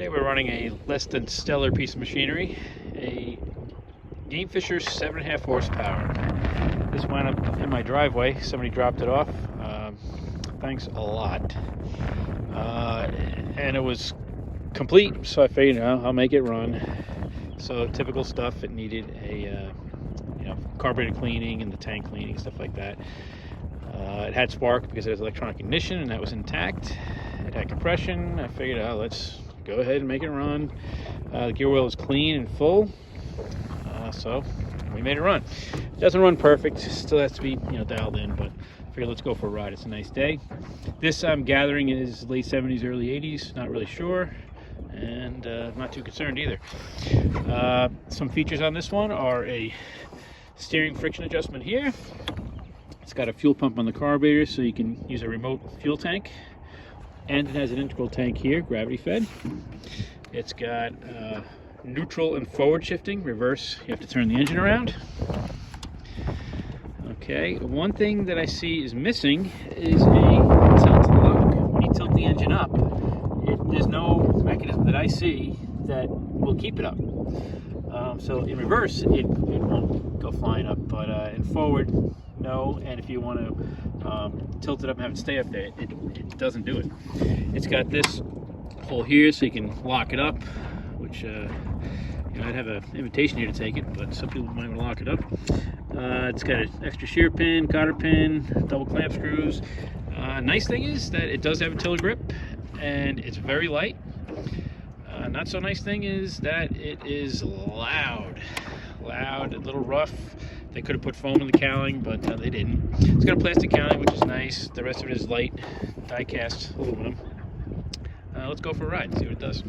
Today we're running a less than stellar piece of machinery, a Gamefisher 7.5 horsepower. This wound up in my driveway. Somebody dropped it off. Thanks a lot. And it was complete, so I figured, I'll make it run. So typical stuff. It needed a carburetor cleaning and the tank cleaning, stuff like that. It had spark because it has electronic ignition, and that was intact. It had compression. I figured, let's go ahead and make it run. The gear oil is clean and full, so we made it run. It doesn't run perfect, still has to be dialed in, but I figured let's go for a ride. It's a nice day. This I'm gathering is late 70s, early 80s, not really sure, and not too concerned either. Some features on this one are a steering friction adjustment here. It's got a fuel pump on the carburetor, so you can use a remote fuel tank. And it has an integral tank here, gravity fed. It's got neutral and forward shifting. Reverse, you have to turn the engine around. Okay, one thing that I see is missing is a tilt lock. When you tilt the engine up, there's no mechanism that I see that will keep it up. So in reverse, it won't go flying up, but in forward, no. And if you want to tilt it up and have it stay up there, it doesn't do it. It's got this hole here so you can lock it up, which I'd have an invitation here to take it, but some people might want to lock it up. It's got an extra shear pin, cotter pin, double clamp screws. Nice thing is that it does have a tiller grip, and it's very light. Not so nice thing is that it is loud, a little rough. They could have put foam in the cowling, but they didn't. It's got a plastic cowling, which is nice. The rest of it is light, die-cast aluminum. Let's go for a ride and see what it does.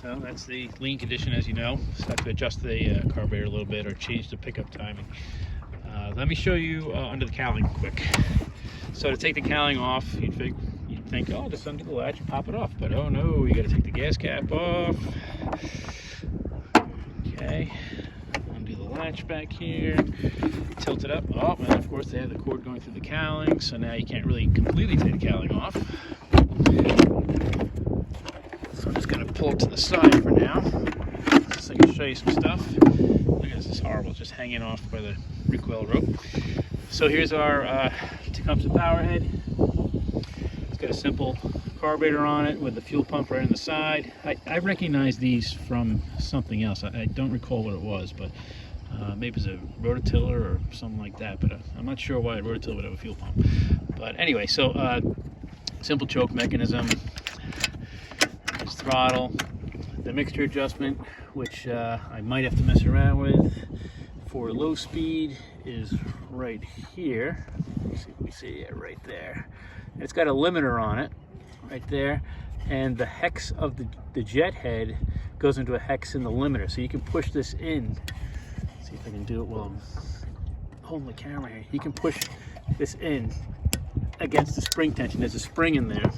So that's the lean condition, as you know. So I have to adjust the carburetor a little bit or change the pickup timing. Let me show you under the cowling quick. So to take the cowling off, you'd think, oh, just undo the latch and pop it off. But oh no, you got to take the gas cap off. Okay, undo the latch back here, tilt it up. Oh, and of course they have the cord going through the cowling, so now you can't really completely take the cowling off. So I'm just going to pull it to the side for now, so I can show you some stuff. Look at this, it's horrible, just hanging off by the recoil rope. So here's our Tecumseh power head. It's got a simple carburetor on it with the fuel pump right on the side. I recognize these from something else. I don't recall what it was, but maybe it's a rototiller or something like that, but I'm not sure why a rototiller would have a fuel pump. But anyway, so simple choke mechanism. Throttle, the mixture adjustment, which I might have to mess around with for low speed, is right here. Let's see if we see it right there. And it's got a limiter on it right there, and the hex of the jet head goes into a hex in the limiter, so you can push this in. Let's see if I can do it while I'm holding the camera here. You can push this in against the spring tension. There's a spring in there.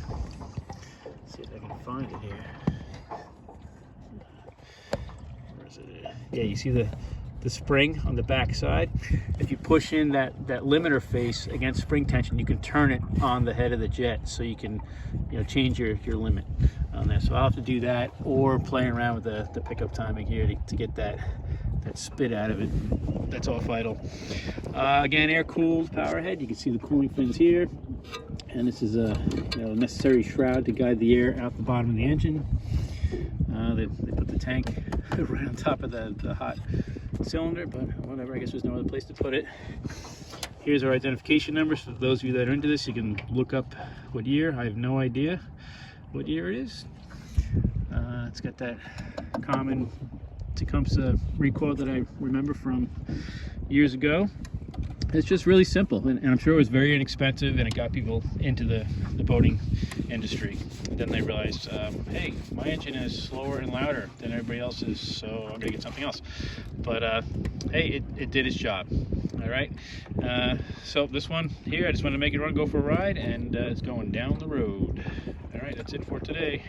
Let's see if I can find it here. Where is it? Yeah, you see the spring on the back side. If you push in that limiter face against spring tension, you can turn it on the head of the jet, so you can change your limit on there. So I'll have to do that, or play around with the pickup timing here to get that that spit out of it. That's all vital. Again, air-cooled power head. You can see the cooling fins here, and this is a necessary shroud to guide the air out the bottom of the engine. They put the tank right on top of the hot cylinder, but whatever, I guess there's no other place to put it. Here's our identification numbers. For those of you that are into this, you can look up what year. I have no idea what year it is. It's got that common Tecumseh recoil that I remember from years ago. It's just really simple, and I'm sure it was very inexpensive, and it got people into the boating industry. And then they realized, hey, my engine is slower and louder than everybody else's, so I'm gonna get something else. But hey, it did its job. All right, so this one here, I just wanted to make it run, go for a ride, and it's going down the road. All right, that's it for today.